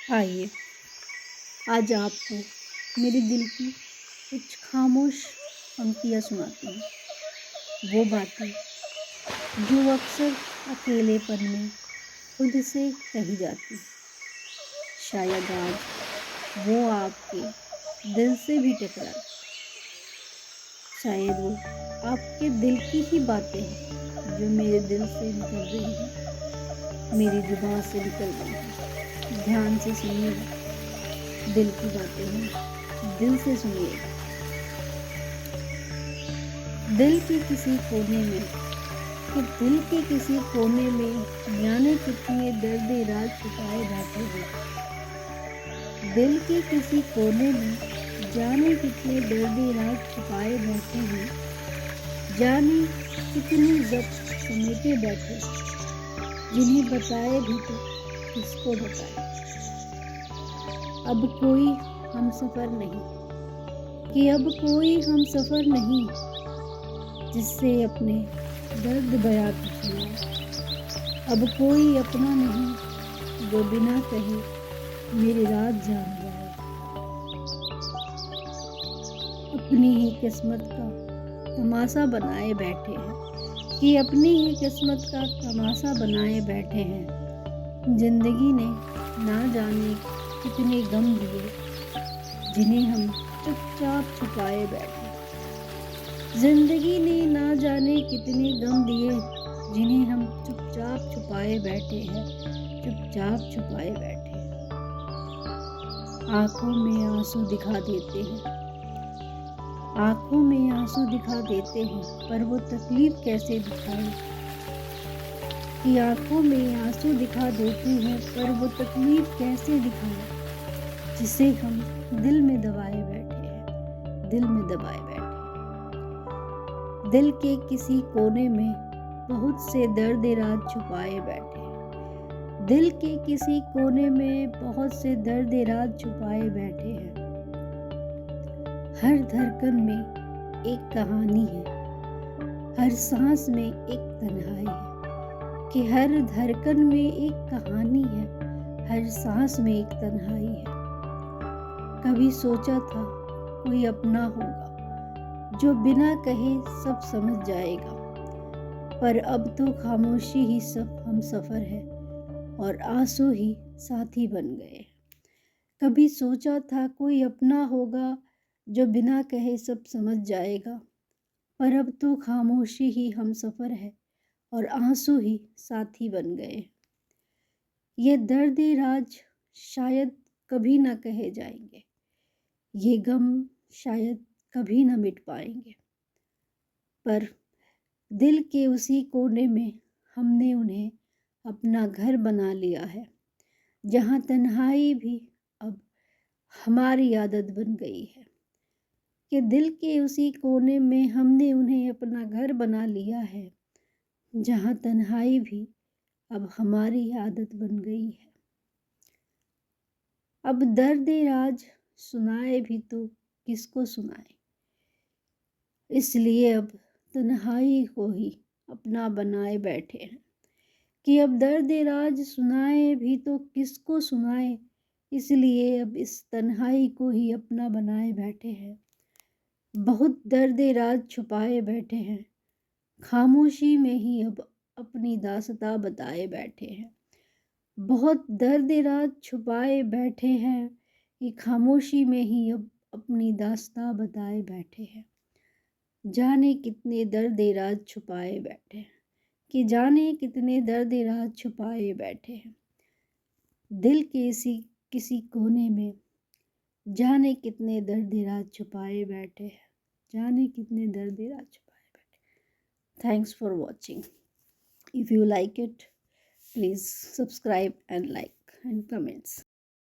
आइए, आज आपको मेरे दिल की कुछ खामोश पंक्तियाँ सुनाती हूँ। वो बातें जो अक्सर अकेलेपन में खुद से कही जाती हैं। शायद आज वो आपके दिल से भी टकरा जाए। शायद वो आपके दिल की ही बातें हैं जो मेरे दिल से निकल रही हैं, मेरी जुबान से निकल रही हैं। ध्यान से सुनिएगा, दिल की बातें हैं, दिल से सुनिएगा। दिल के किसी कोने में कि दिल के किसी कोने में जाने कितने दर्द राज छुपाए बैठे हैं। दिल के किसी कोने में जाने कितने दर्द राज छुपाए बैठे हैं। जाने कितने जख्म समेटे बैठे हैं, जिन्हें बताए भी तो किसको बताए। अब कोई हम सफ़र नहीं, कि अब कोई हम सफ़र नहीं, जिससे अपने दर्द बयां कर सुनाए। अब कोई अपना नहीं जो बिना कहे मेरी रात जान जाए। अपनी ही किस्मत का तमाशा बनाए बैठे हैं, कि अपनी ही किस्मत का तमाशा बनाए बैठे हैं। जिंदगी ने ना जाने कितने गम दिए, जिन्हें हम चुपचाप छुपाए बैठे। जिंदगी ने ना जाने कितने गम दिए, जिन्हें हम चुपचाप छुपाए बैठे हैं, चुपचाप छुपाए बैठे हैं। आंखों में आंसू दिखा देते हैं, आंखों में आंसू दिखा देते हैं, पर वो तकलीफ कैसे दिखाए। कि आंखों में आंसू दिखा देते हैं, पर वो तकलीफ कैसे दिखाए, जिसे हम दिल में दबाए बैठे हैं, दिल में दबाए बैठे। दिल के किसी कोने में बहुत से दर्द राज छुपाए बैठे हैं। दिल के किसी कोने में बहुत से दर्द राज छुपाए बैठे हैं। हर धड़कन में एक कहानी है, हर सांस में एक तन्हाई है। कि हर धड़कन में एक कहानी है, हर सांस में एक तन्हाई है। कभी सोचा था कोई अपना होगा जो बिना कहे सब समझ जाएगा, पर अब तो खामोशी ही सब हम सफ़र है और आंसू ही साथी बन गए। कभी सोचा था कोई अपना होगा जो बिना कहे सब समझ जाएगा, पर अब तो खामोशी ही हम सफ़र है और आंसू ही साथी बन गए। ये दर्द राज शायद कभी ना कहे जाएंगे, ये गम शायद कभी ना मिट पाएंगे, पर दिल के उसी कोने में हमने उन्हें अपना घर बना लिया है, जहाँ तन्हाई भी अब हमारी आदत बन गई है। कि दिल के उसी कोने में हमने उन्हें अपना घर बना लिया है, जहाँ तन्हाई भी अब हमारी आदत बन गई है। अब दर्द राज सुनाए भी तो किसको सुनाए, इसलिए अब तन्हाई को ही अपना बनाए बैठे हैं। कि अब दर्द राज सुनाए भी तो किसको सुनाए, इसलिए अब इस तन्हाई को ही अपना बनाए बैठे हैं। बहुत दर्द राज छुपाए बैठे हैं, खामोशी में ही अब अपनी दास्तां बताए बैठे हैं। बहुत दर्द राज छुपाए बैठे हैं, कि खामोशी में ही अब अपनी दास्तां बताए बैठे हैं। जाने कितने दर्द राज छुपाए बैठे हैं, कि जाने कितने दर्द राज छुपाए बैठे हैं। दिल के किसी कोने में जाने कितने दर्द राज छुपाए बैठे हैं, जाने कितने दर्द राज छुपाए बैठे। Thanks for watching. If you like it, please subscribe and like and comments.